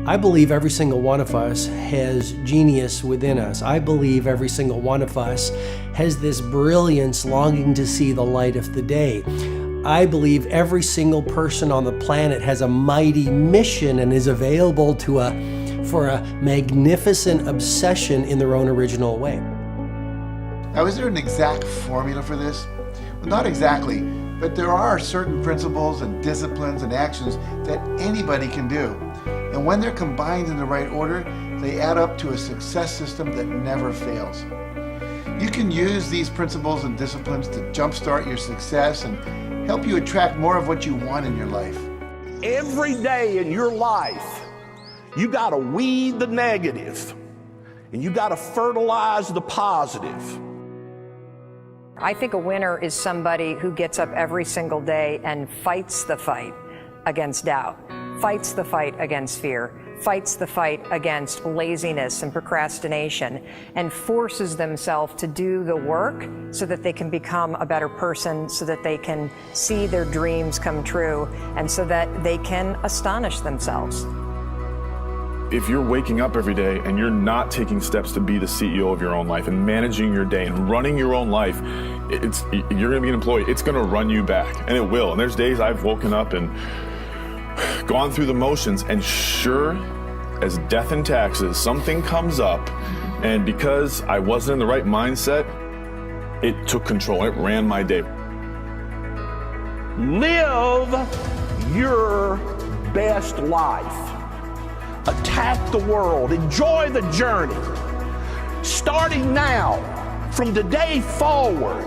I believe every single one of us has genius within us. I believe every single one of us has this brilliance longing to see the light of the day. I believe every single person on the planet has a mighty mission and is available for a magnificent obsession in their own original way. Now, is there an exact formula for this? Well, not exactly, but there are certain principles and disciplines and actions that anybody can do. And when they're combined in the right order, they add up to a success system that never fails. You can use these principles and disciplines to jumpstart your success and help you attract more of what you want in your life. Every day in your life, you got to weed the negative and you got to fertilize the positive. I think a winner is somebody who gets up every single day and fights the fight against doubt, fights the fight against fear, fights the fight against laziness and procrastination, and forces themselves to do the work so that they can become a better person, so that they can see their dreams come true, and so that they can astonish themselves. If you're waking up every day and you're not taking steps to be the CEO of your own life and managing your day and running your own life, you're going to be an employee. It's going to run you back, and it will. And there's days I've woken up and gone through the motions, and sure as death and taxes, something comes up, and because I wasn't in the right mindset, it took control. It ran my day. Live your best life. Attack the world. Enjoy the journey. Starting now, from today forward,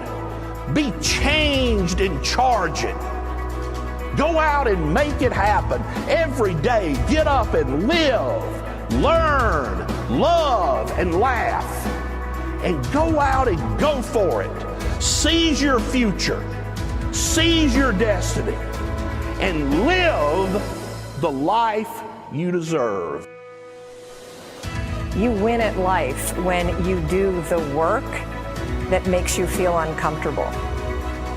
be changed and charge it. Go out and make it happen. Every day, get up and live, learn, love, and laugh. And go out and go for it. Seize your future. Seize your destiny. And live the life you deserve. You win at life when you do the work that makes you feel uncomfortable.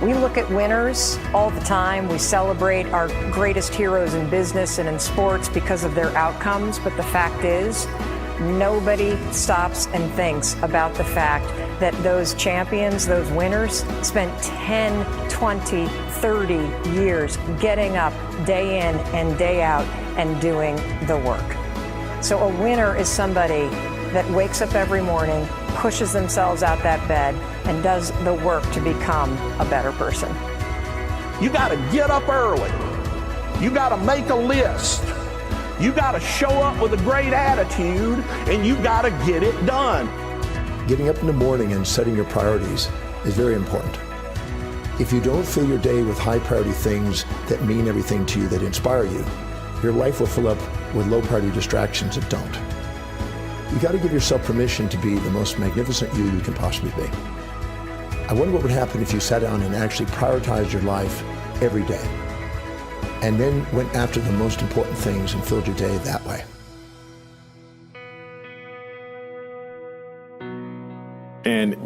We look at winners all the time. We celebrate our greatest heroes in business and in sports because of their outcomes, but the fact is, nobody stops and thinks about the fact that those champions, those winners, spent 10, 20, 30 years getting up day in and day out and doing the work. So a winner is somebody that wakes up every morning, pushes themselves out that bed, and does the work to become a better person. You got to get up early. You got to make a list. You got to show up with a great attitude, and you got to get it done. Getting up in the morning and setting your priorities is very important. If you don't fill your day with high priority things that mean everything to you, that inspire you, your life will fill up with low priority distractions that don't. You got to give yourself permission to be the most magnificent you can possibly be. I wonder what would happen if you sat down and actually prioritized your life every day, and then went after the most important things and filled your day that way. And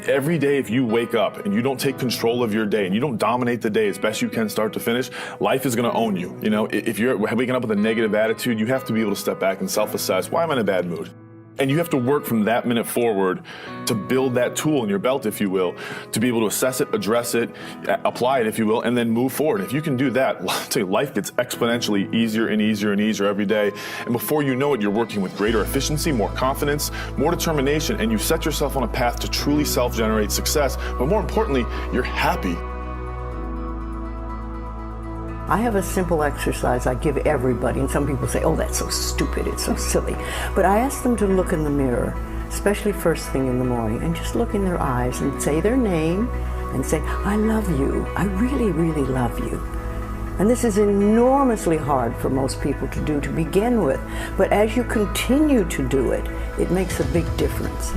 every day, if you wake up and you don't take control of your day and you don't dominate the day as best you can start to finish, life is going to own you. You know, if you're waking up with a negative attitude, you have to be able to step back and self-assess, why am I in a bad mood? And you have to work from that minute forward to build that tool in your belt, if you will, to be able to assess it, address it, apply it, if you will, and then move forward. If you can do that, I'll tell you, life gets exponentially easier and easier and easier every day. And before you know it, you're working with greater efficiency, more confidence, more determination, and you set yourself on a path to truly self-generate success. But more importantly, you're happy. I have a simple exercise I give everybody, and some people say, oh, that's so stupid, it's so silly. But I ask them to look in the mirror, especially first thing in the morning, and just look in their eyes and say their name and say, I love you, I really, really love you. And this is enormously hard for most people to do to begin with, but as you continue to do it, it makes a big difference.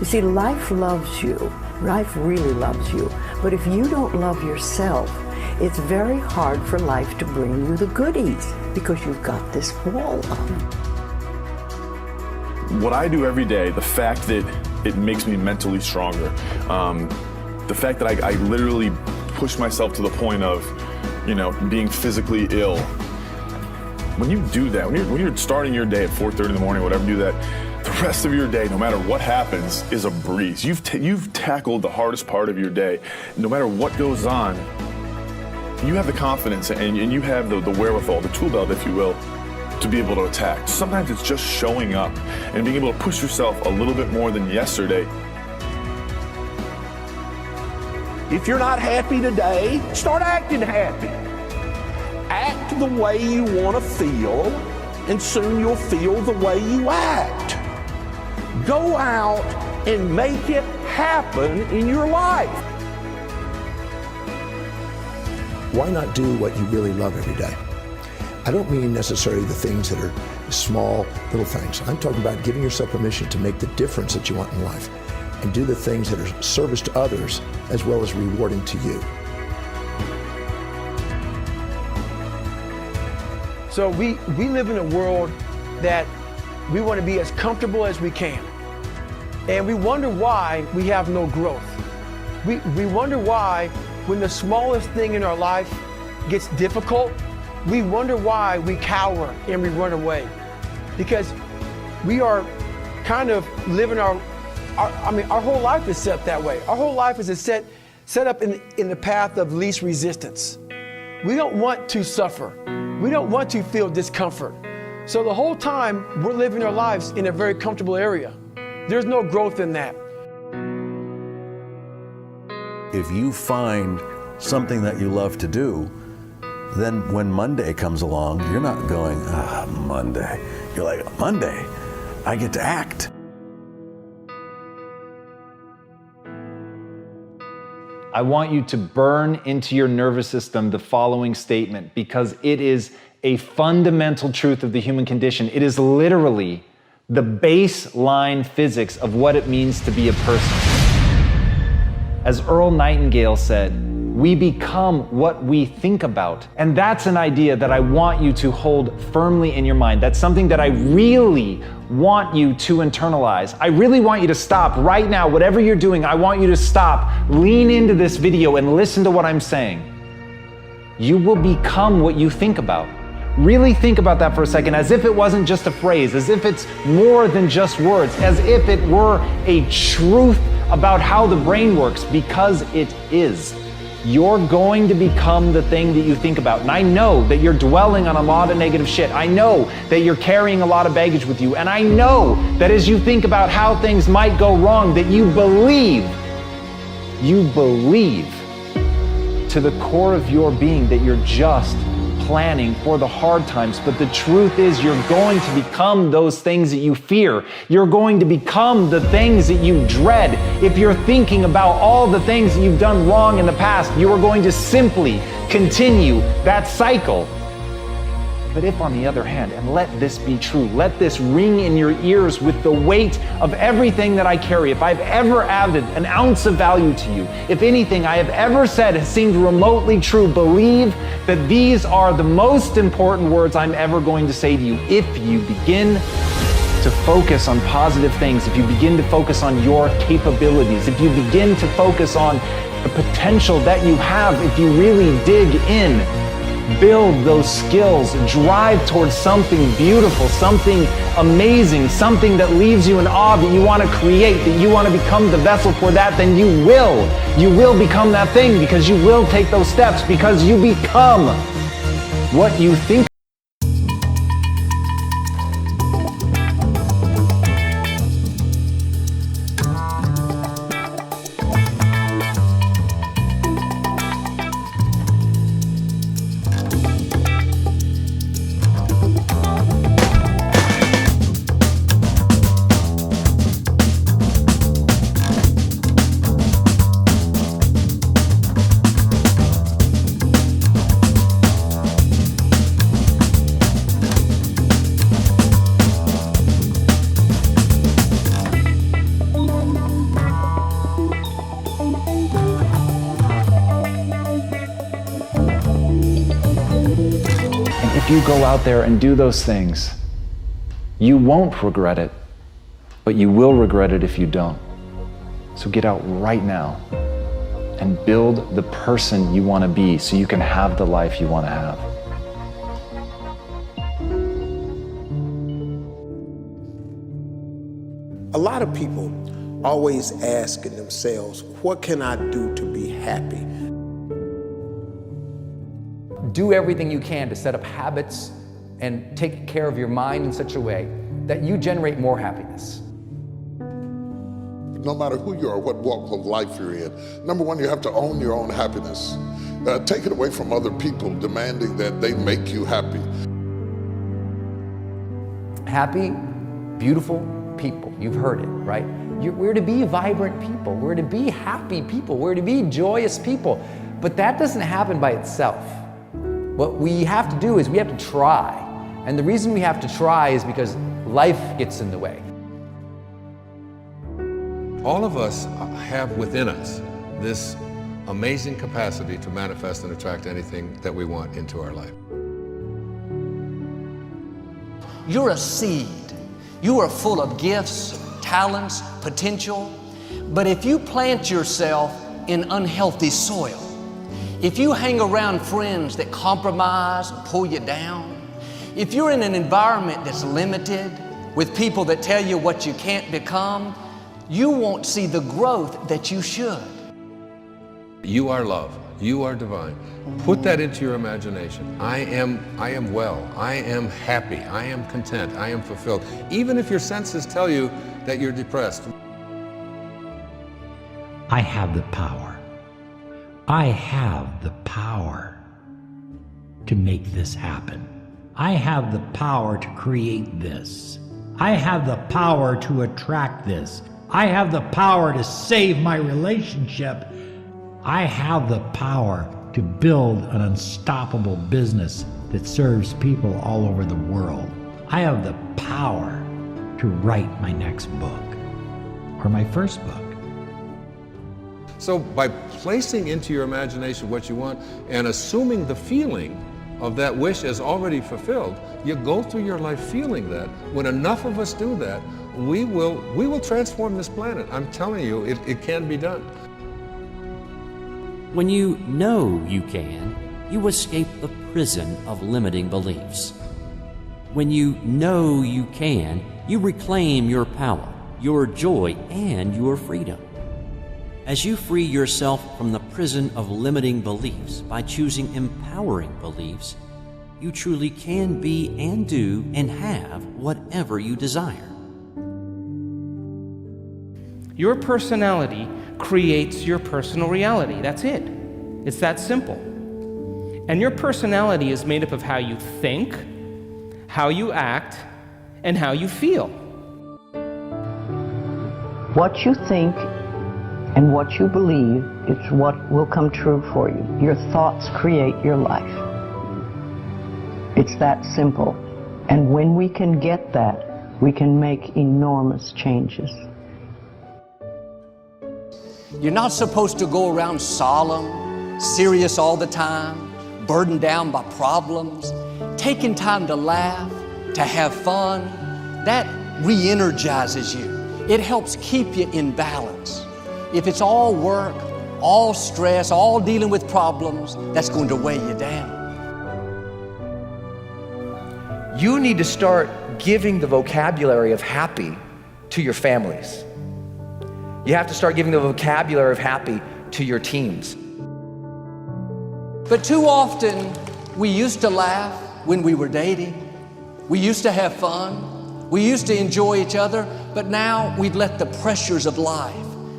You see, life loves you, life really loves you, but if you don't love yourself, it's very hard for life to bring you the goodies because you've got this wall up. What I do every day, the fact that it makes me mentally stronger, the fact that I literally push myself to the point of, being physically ill, When you do that, when you're starting your day at 4:30 in the morning, whatever, do that, the rest of your day, no matter what happens, is a breeze. You've tackled the hardest part of your day. No matter what goes on, you have the confidence and you have the wherewithal, the tool belt, if you will, to be able to attack. Sometimes it's just showing up and being able to push yourself a little bit more than yesterday. If you're not happy today, start acting happy. Act the way you want to feel, and soon you'll feel the way you act. Go out and make it happen in your life. Why not do what you really love every day? I don't mean necessarily the things that are small, little things. I'm talking about giving yourself permission to make the difference that you want in life and do the things that are service to others as well as rewarding to you. So we live in a world that we want to be as comfortable as we can. And we wonder why we have no growth. We wonder why when the smallest thing in our life gets difficult, we wonder why we cower and we run away. Because we are kind of living our whole life is set that way. Our whole life is set up in the path of least resistance. We don't want to suffer. We don't want to feel discomfort. So the whole time we're living our lives in a very comfortable area. There's no growth in that. If you find something that you love to do, then when Monday comes along, you're not going, Monday. You're like, Monday, I get to act. I want you to burn into your nervous system the following statement because it is a fundamental truth of the human condition. It is literally the baseline physics of what it means to be a person. As Earl Nightingale said, we become what we think about. And that's an idea that I want you to hold firmly in your mind. That's something that I really want you to internalize. I really want you to stop right now. Whatever you're doing, I want you to stop, lean into this video and listen to what I'm saying. You will become what you think about. Really think about that for a second, as if it wasn't just a phrase, as if it's more than just words, as if it were a truth about how the brain works, because it is. You're going to become the thing that you think about. And I know that you're dwelling on a lot of negative shit. I know that you're carrying a lot of baggage with you. And I know that as you think about how things might go wrong, that you believe to the core of your being that you're just planning for the hard times. But the truth is, you're going to become those things that you fear. You're going to become the things that you dread. If you're thinking about all the things that you've done wrong in the past, you are going to simply continue that cycle. But if, on the other hand, and let this be true, let this ring in your ears with the weight of everything that I carry, if I've ever added an ounce of value to you, if anything I have ever said has seemed remotely true, believe that these are the most important words I'm ever going to say to you. If you begin to focus on positive things, if you begin to focus on your capabilities, if you begin to focus on the potential that you have, if you really dig in, build those skills, drive towards something beautiful, something amazing, something that leaves you in awe, that you want to create, that you want to become the vessel for that, then you will become that thing, because you will take those steps, because you become what you think. If you go out there and do those things, you won't regret it, but you will regret it if you don't. So get out right now and build the person you want to be so you can have the life you want to have. A lot of people always asking themselves, what can I do to be happy? Do everything you can to set up habits and take care of your mind in such a way that you generate more happiness. No matter who you are, what walk of life you're in, number one, you have to own your own happiness. Take it away from other people demanding that they make you happy. Happy, beautiful people. You've heard it, right? We're to be vibrant people. We're to be happy people. We're to be joyous people. But that doesn't happen by itself. What we have to do is we have to try. And the reason we have to try is because life gets in the way. All of us have within us this amazing capacity to manifest and attract anything that we want into our life. You're a seed. You are full of gifts, talents, potential. But if you plant yourself in unhealthy soil, if you hang around friends that compromise and pull you down, if you're in an environment that's limited with people that tell you what you can't become, you won't see the growth that you should. You are love. You are divine. Put that into your imagination. I am well. I am happy. I am content. I am fulfilled. Even if your senses tell you that you're depressed. I have the power. I have the power to make this happen. I have the power to create this. I have the power to attract this. I have the power to save my relationship. I have the power to build an unstoppable business that serves people all over the world. I have the power to write my next book or my first book. So by placing into your imagination what you want and assuming the feeling of that wish as already fulfilled, you go through your life feeling that. When enough of us do that, we will transform this planet. I'm telling you, it can be done. When you know you can, you escape the prison of limiting beliefs. When you know you can, you reclaim your power, your joy, and your freedom. As you free yourself from the prison of limiting beliefs by choosing empowering beliefs, you truly can be and do and have whatever you desire. Your personality creates your personal reality. That's it. It's that simple. And your personality is made up of how you think, how you act, and how you feel. What you think and what you believe is what will come true for you. Your thoughts create your life. It's that simple. And when we can get that, we can make enormous changes. You're not supposed to go around solemn, serious all the time, burdened down by problems. Taking time to laugh, to have fun, that re-energizes you. It helps keep you in balance. If it's all work, all stress, all dealing with problems, that's going to weigh you down. You need to start giving the vocabulary of happy to your families. You have to start giving the vocabulary of happy to your teams. But too often, we used to laugh when we were dating. We used to have fun. We used to enjoy each other. But now we've let the pressures of life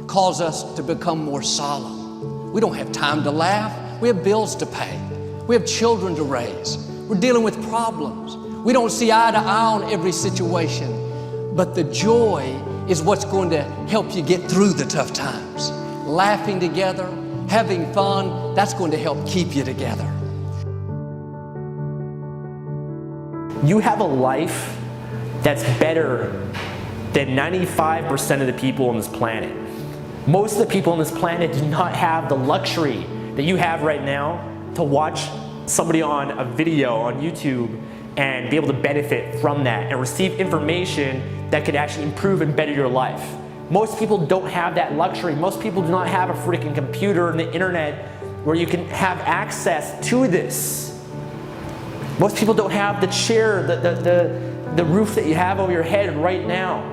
cause us to become more solemn. We don't have time to laugh. We have bills to pay. We have children to raise. We're dealing with problems. We don't see eye to eye on every situation. But the joy is what's going to help you get through the tough times. Laughing together, having fun, that's going to help keep you together. You have a life that's better than 95% of the people on this planet. Most of the people on this planet do not have the luxury that you have right now to watch somebody on a video on YouTube and be able to benefit from that and receive information that could actually improve and better your life. Most people don't have that luxury. Most people do not have a freaking computer and the internet where you can have access to this. Most people don't have the chair, the roof that you have over your head right now.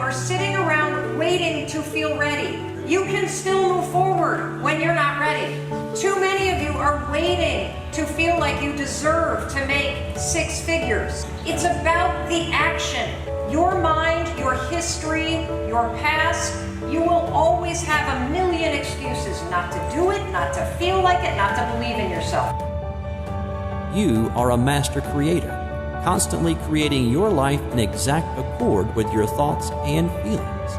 are sitting around waiting to feel ready. You can still move forward when you're not ready. Too many of you are waiting to feel like you deserve to make 6 figures. It's about the action. Your mind, your history, your past, you will always have a million excuses not to do it, not to feel like it, not to believe in yourself. You are a master creator, constantly creating your life in exact accord with your thoughts and feelings.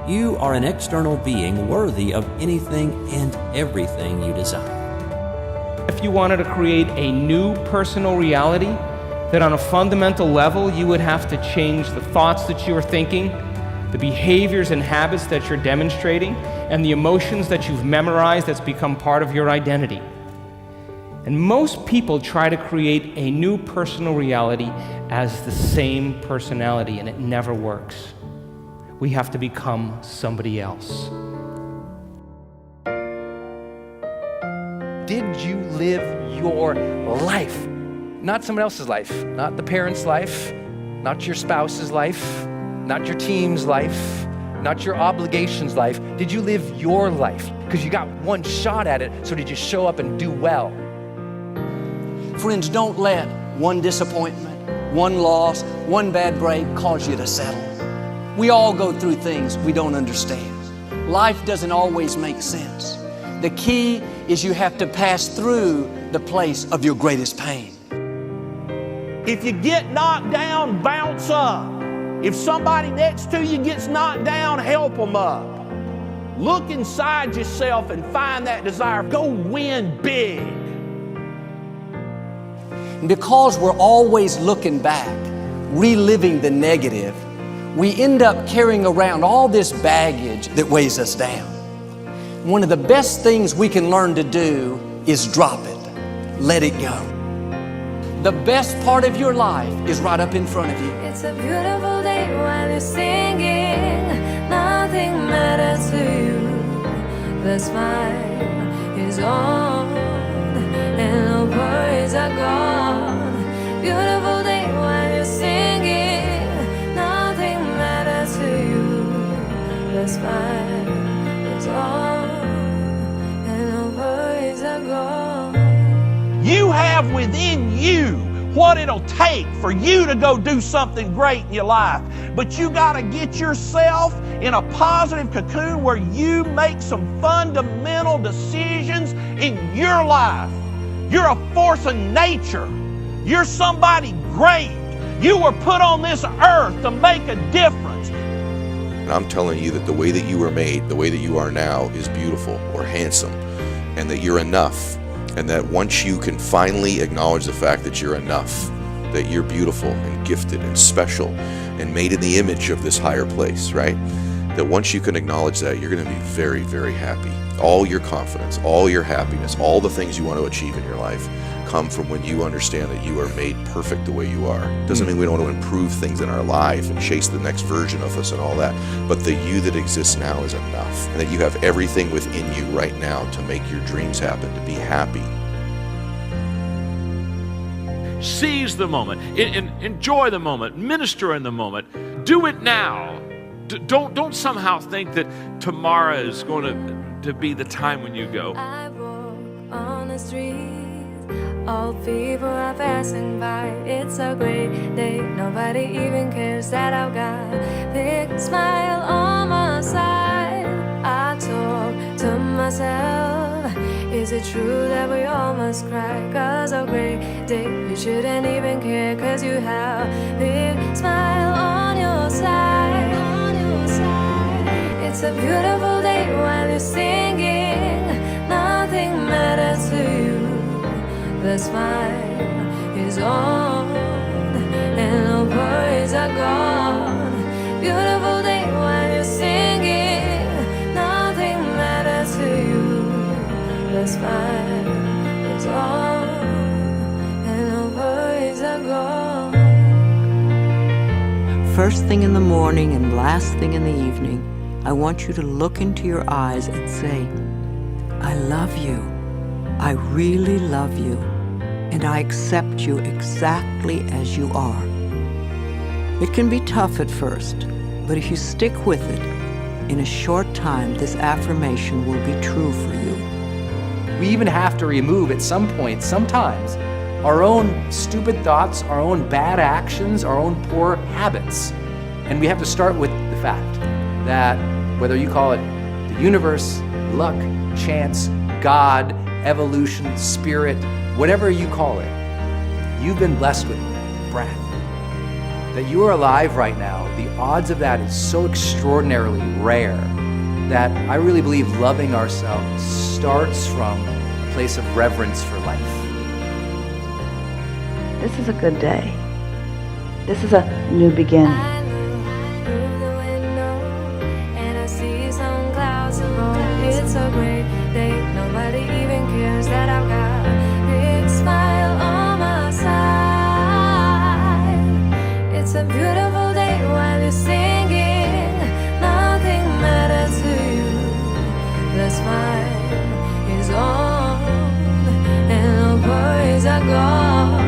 You are an external being worthy of anything and everything you desire. If you wanted to create a new personal reality, that on a fundamental level you would have to change the thoughts that you are thinking, the behaviors and habits that you're demonstrating, and the emotions that you've memorized that's become part of your identity. And most people try to create a new personal reality as the same personality, and it never works. We have to become somebody else. Did you live your life? Not someone else's life, not the parent's life, not your spouse's life, not your team's life, not your obligation's life. Did you live your life? Because you got one shot at it, so did you show up and do well? Friends, don't let one disappointment, one loss, one bad break cause you to settle. We all go through things we don't understand. Life doesn't always make sense. The key is you have to pass through the place of your greatest pain. If you get knocked down, bounce up. If somebody next to you gets knocked down, help them up. Look inside yourself and find that desire. Go win big. Because we're always looking back, reliving the negative, we end up carrying around all this baggage that weighs us down. One of the best things we can learn to do is drop it, let it go. The best part of your life is right up in front of you. It's a beautiful day while you're singing. Nothing matters to you. The smile is on and no worries are gone. Beautiful day while you're singing. Nothing matters to you. The smile is on and no worries are gone. You have within you what it'll take for you to go do something great in your life. But you got to get yourself in a positive cocoon where you make some fundamental decisions in your life. You're a force of nature. You're somebody great. You were put on this earth to make a difference. And I'm telling you that the way that you were made, the way that you are now, is beautiful or handsome, and that you're enough. And that once you can finally acknowledge the fact that you're enough, that you're beautiful and gifted and special and made in the image of this higher place, right? That once you can acknowledge that, you're going to be very, very happy. All your confidence, all your happiness, all the things you want to achieve in your life come from when you understand that you are made perfect the way you are. Doesn't mean we don't want to improve things in our life and chase the next version of us and all that, but the you that exists now is enough, and that you have everything within you right now to make your dreams happen, to be happy. Seize the moment, enjoy the moment, minister in the moment. Do it now. Don't somehow think that tomorrow is going to be the time when you go. I walk on the streets, all people are passing by. It's a great day, nobody even cares that I've got a big smile on my side. I talk to myself, is it true that we all must cry? 'Cause a great day, you shouldn't even care, 'cause you have a big smile on your side. It's a beautiful day while you're singing. Nothing matters to you. The smile is on and no worries are gone. Beautiful day while you're singing. Nothing matters to you. The smile is on and no worries are gone. First thing in the morning and last thing in the evening, I want you to look into your eyes and say, I love you. I really love you. And I accept you exactly as you are. It can be tough at first. But if you stick with it, in a short time, this affirmation will be true for you. We even have to remove at some point, sometimes, our own stupid thoughts, our own bad actions, our own poor habits. And we have to start with the fact that whether you call it the universe, luck, chance, God, evolution, spirit, whatever you call it, you've been blessed with breath. That you are alive right now, the odds of that is so extraordinarily rare that I really believe loving ourselves starts from a place of reverence for life. This is a good day. This is a new beginning. It's a great day. Nobody even cares that I've got a big smile on my side. It's a beautiful day while you're singing. Nothing matters to you. The smile is on and the worries are gone.